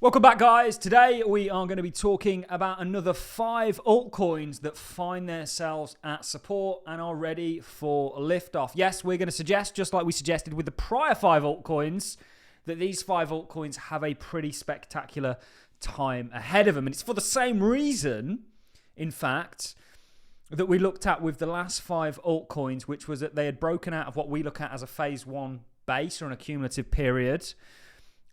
Welcome back, guys. Today we are going to be talking about another 5 altcoins that find themselves at support and are ready for liftoff. Yes, we're going to suggest, just like we suggested with the prior 5 altcoins, that these 5 altcoins have a pretty spectacular time ahead of them. And it's for the same reason, in fact, that we looked at with the last 5 altcoins, which was that they had broken out of what we look at as a phase 1 base or an accumulative period,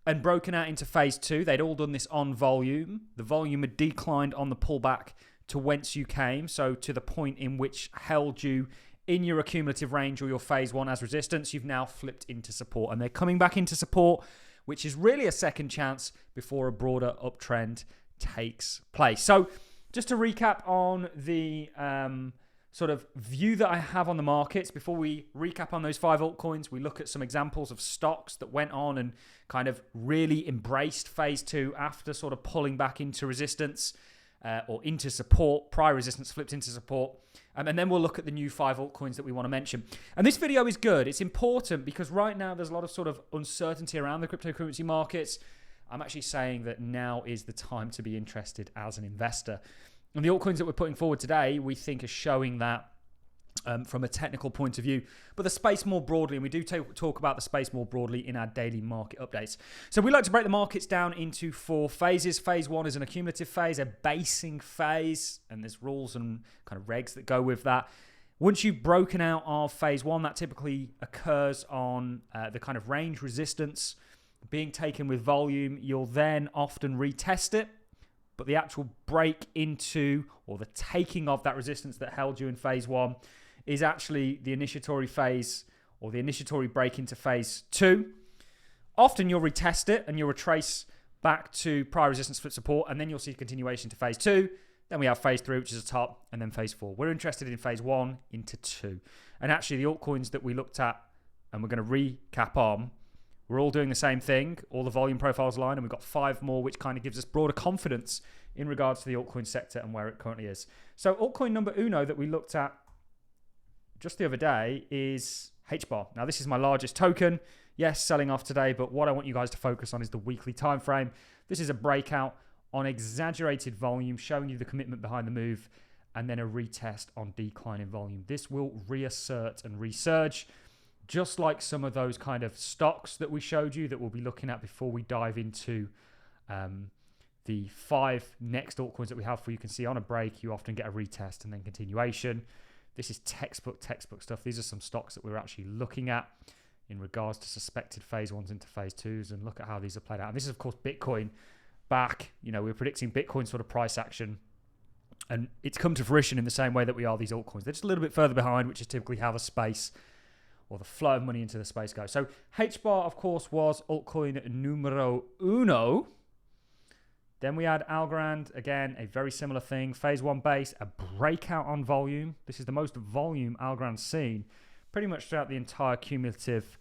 and broken out into phase 2. They'd all done this on volume. The volume had declined on the pullback to whence you came, so to the point in which held you in your accumulative range or your phase 1 as resistance. You've now flipped into support, and they're coming back into support, which is really a second chance before a broader uptrend takes place. So just to recap on the sort of view that I have on the markets, before we recap on those 5 altcoins, we look at some examples of stocks that went on and kind of really embraced phase 2 after sort of pulling back into resistance or into support. Prior resistance flipped into support. And then we'll look at the new 5 altcoins that we want to mention. And this video is good. It's important because right now there's a lot of sort of uncertainty around the cryptocurrency markets. I'm actually saying that now is the time to be interested as an investor. And the altcoins that we're putting forward today, we think are showing that from a technical point of view, but the space more broadly, and we do talk about the space more broadly in our daily market updates. So we like to break the markets down into 4 phases. Phase 1 is an accumulative phase, a basing phase, and there's rules and kind of regs that go with that. Once you've broken out of phase 1, that typically occurs on the kind of range resistance being taken with volume. You'll then often retest it. But the actual break into, or the taking of that resistance that held you in phase 1 is actually the initiatory phase, or the initiatory break into phase 2. Often you'll retest it and you'll retrace back to prior resistance flip support, and then you'll see continuation to phase 2. Then we have phase 3, which is the top, and then phase 4. We're interested in phase 1 into 2. And actually the altcoins that we looked at and we're going to recap on, we're all doing the same thing. All the volume profiles align, and we've got 5 more, which kind of gives us broader confidence in regards to the altcoin sector and where it currently is. So altcoin number uno that we looked at just the other day is HBAR. Now, this is my largest token. Yes, selling off today, but what I want you guys to focus on is the weekly time frame. This is a breakout on exaggerated volume, showing you the commitment behind the move, and then a retest on declining volume. This will reassert and resurge, just like some of those kind of stocks that we showed you that we'll be looking at before we dive into the 5 next altcoins that we have for you. You can see on a break, you often get a retest and then continuation. This is textbook stuff. These are some stocks that we're actually looking at in regards to suspected phase 1s into phase 2s, and look at how these are played out. And this is, of course, Bitcoin back. You know, we're predicting Bitcoin sort of price action, and it's come to fruition in the same way that we are these altcoins. They're just a little bit further behind, which is typically how the space or the flow of money into the space goes. So HBAR, of course, was altcoin numero uno. Then we had Algorand, again, a very similar thing. Phase 1 base, a breakout on volume. This is the most volume Algorand's seen pretty much throughout the entire cumulative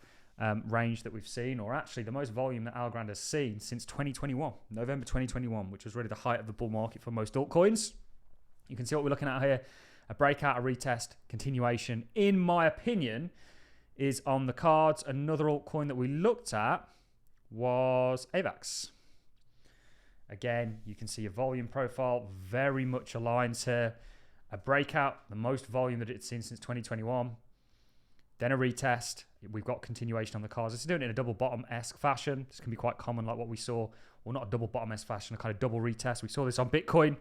range that we've seen, or actually the most volume that Algorand has seen since 2021, November 2021, which was really the height of the bull market for most altcoins. You can see what we're looking at here. A breakout, a retest, continuation, in my opinion, is on the cards. Another altcoin that we looked at was AVAX. Again, you can see a volume profile very much aligns here. A breakout, the most volume that it's seen since 2021. Then a retest. We've got continuation on the cards. This is doing it in a double bottom-esque fashion. This can be quite common, like what we saw. Well, not a double bottom-esque fashion, a kind of double retest. We saw this on Bitcoin.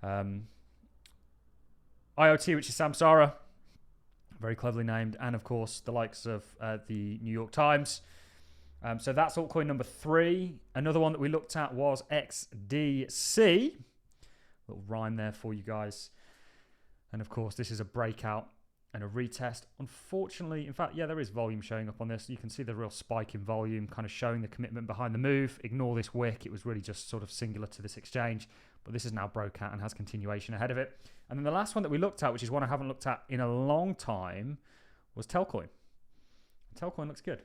IoT, which is Samsara. Very cleverly named. And, of course, the likes of the New York Times. So that's altcoin number 3. Another one that we looked at was XDC. Little rhyme there for you guys. And of course, this is a breakout and a retest. Unfortunately, in fact, yeah, there is volume showing up on this. You can see the real spike in volume, kind of showing the commitment behind the move. Ignore this wick. It was really just sort of singular to this exchange. But this is now broke out and has continuation ahead of it. And then the last one that we looked at, which is one I haven't looked at in a long time, was Telcoin. Telcoin looks good.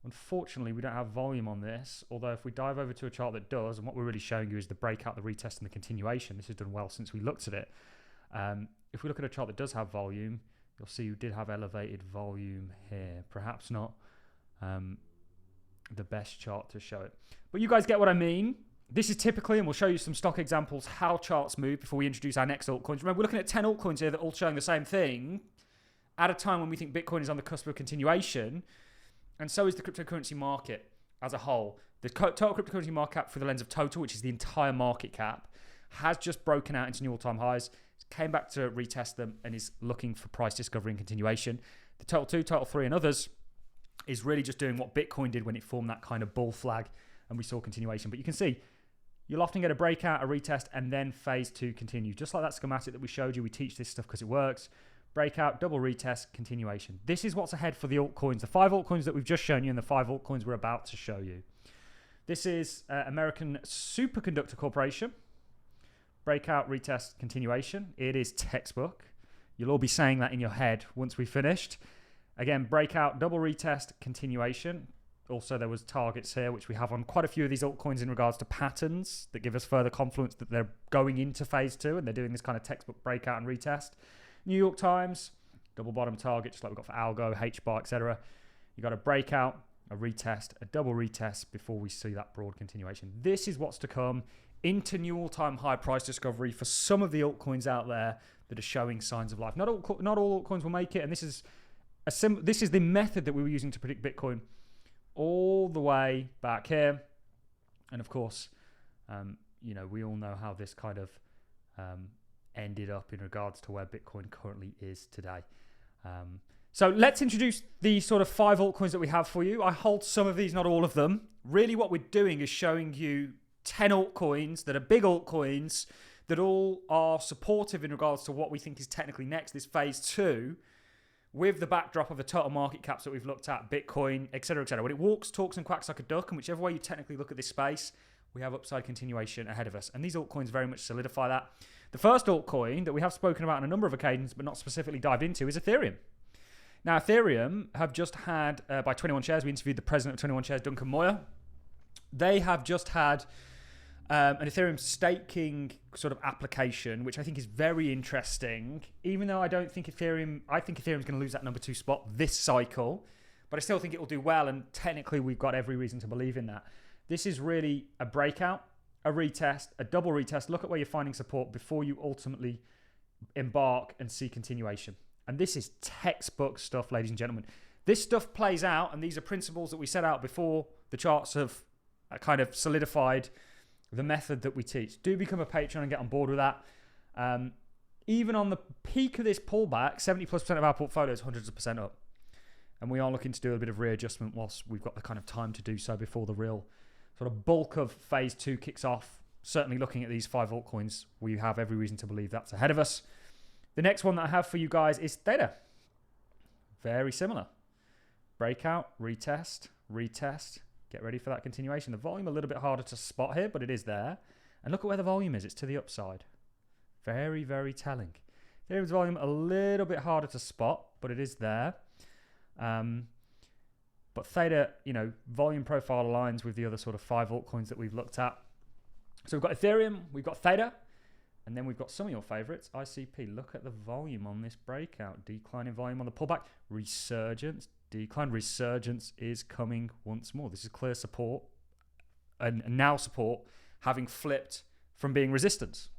Unfortunately, we don't have volume on this, although if we dive over to a chart that does, and what we're really showing you is the breakout, the retest, and the continuation. This has done well since we looked at it. If we look at a chart that does have volume, you'll see you did have elevated volume here. Perhaps not the best chart to show it. But you guys get what I mean. This is typically, and we'll show you some stock examples, how charts move before we introduce our next altcoins. Remember, we're looking at 10 altcoins here that are all showing the same thing at a time when we think Bitcoin is on the cusp of continuation, and so is the cryptocurrency market as a whole. The total cryptocurrency market cap through the lens of total, which is the entire market cap, has just broken out into new all-time highs, came back to retest them, and is looking for price discovery and continuation. The total 2, total 3, and others is really just doing what Bitcoin did when it formed that kind of bull flag, and we saw continuation. But you can see, you'll often get a breakout, a retest, and then phase 2 continue. Just like that schematic that we showed you, we teach this stuff because it works. Breakout, double retest, continuation. This is what's ahead for the altcoins, the 5 altcoins that we've just shown you and the 5 altcoins we're about to show you. This is American Superconductor Corporation. Breakout, retest, continuation. It is textbook. You'll all be saying that in your head once we've finished. Again, breakout, double retest, continuation. Also, there was targets here, which we have on quite a few of these altcoins in regards to patterns that give us further confidence that they're going into phase 2 and they're doing this kind of textbook breakout and retest. New York Times, double bottom target, just like we've got for Algo, HBAR, etc. You got a breakout, a retest, a double retest before we see that broad continuation. This is what's to come into new all-time high price discovery for some of the altcoins out there that are showing signs of life. Not all altcoins will make it, and this is the method that we were using to predict Bitcoin all the way back here. And of course, we all know how this kind of ended up in regards to where Bitcoin currently is today. So let's introduce the sort of 5 altcoins that we have for you. I hold some of these, not all of them. Really what we're doing is showing you 10 altcoins that are big altcoins that all are supportive in regards to what we think is technically next, this phase 2, with the backdrop of the total market caps that we've looked at, Bitcoin, etc., etc. When it walks, talks, and quacks like a duck, and whichever way you technically look at this space, we have upside continuation ahead of us. And these altcoins very much solidify that. The first altcoin that we have spoken about on a number of occasions, but not specifically dived into, is Ethereum. Now, Ethereum have just had, by 21 Shares, we interviewed the president of 21 Shares, Duncan Moyer. They have just had an Ethereum staking sort of application, which I think is very interesting, even though I think Ethereum's going to lose that number 2 spot this cycle, but I still think it will do well, and technically we've got every reason to believe in that. This is really a breakout, a retest, a double retest. Look at where you're finding support before you ultimately embark and see continuation. And this is textbook stuff, ladies and gentlemen. This stuff plays out, and these are principles that we set out before the charts have kind of solidified the method that we teach. Do become a patron and get on board with that. Even on the peak of this pullback, 70+% of our portfolio is hundreds of percent up. And we are looking to do a bit of readjustment whilst we've got the kind of time to do so before the real sort of bulk of phase 2 kicks off. Certainly looking at these 5 altcoins, we have every reason to believe that's ahead of us. The next one that I have for you guys is Theta. Very similar. Breakout, retest, retest. Get ready for that continuation. The volume a little bit harder to spot here, but it is there. And look at where the volume is. It's to the upside. Very, very telling. Ethereum's volume a little bit harder to spot, but it is there. But Theta, volume profile aligns with the other sort of 5 altcoins that we've looked at. So we've got Ethereum, we've got Theta, and then we've got some of your favorites, ICP. Look at the volume on this breakout. Decline in volume on the pullback. Resurgence, decline. Resurgence is coming once more. This is clear support, and now support having flipped from being resistance.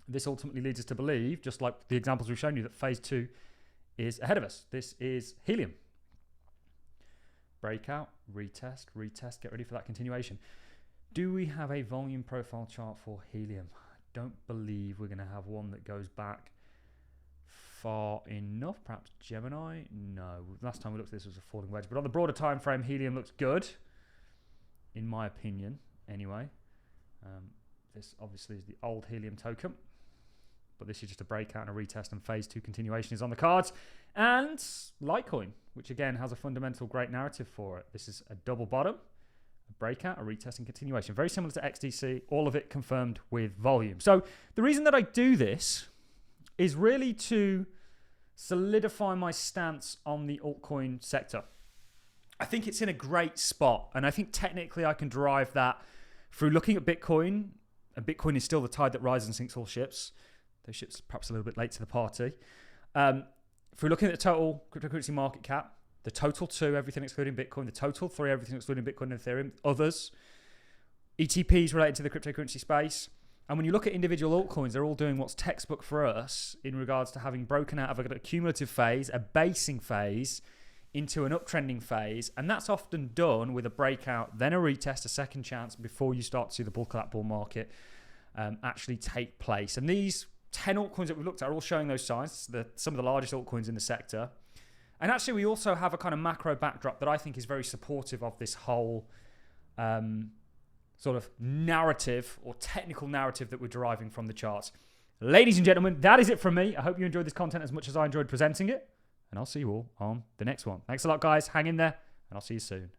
This ultimately leads us to believe, just like the examples we've shown you, that phase 2 is ahead of us. This is Helium. Breakout, retest, retest. Get ready for that continuation. Do we have a volume profile chart for Helium? I don't believe we're going to have one that goes back far enough. Perhaps Gemini? No. Last time we looked at this was a falling wedge. But on the broader time frame, Helium looks good, in my opinion, anyway. This obviously is the old Helium token. But this is just a breakout and a retest, and phase 2 continuation is on the cards. And Litecoin, which again has a fundamental great narrative for it. This is a double bottom, a breakout, a retest, and continuation. Very similar to XDC, all of it confirmed with volume. So the reason that I do this is really to solidify my stance on the altcoin sector. I think it's in a great spot, and I think technically I can derive that through looking at Bitcoin, and Bitcoin is still the tide that rises and sinks all ships. Those ships perhaps a little bit late to the party. If we're looking at the total cryptocurrency market cap, the total 2, everything excluding Bitcoin, the total 3, everything excluding Bitcoin and Ethereum, others, ETPs related to the cryptocurrency space. And when you look at individual altcoins, they're all doing what's textbook for us in regards to having broken out of a cumulative phase, a basing phase, into an uptrending phase. And that's often done with a breakout, then a retest, a second chance before you start to see the bulk of that bull market actually take place. And these 10 altcoins that we've looked at are all showing those signs. Some of the largest altcoins in the sector. And actually, we also have a kind of macro backdrop that I think is very supportive of this whole sort of narrative or technical narrative that we're deriving from the charts. Ladies and gentlemen, that is it from me. I hope you enjoyed this content as much as I enjoyed presenting it. And I'll see you all on the next one. Thanks a lot, guys. Hang in there, and I'll see you soon.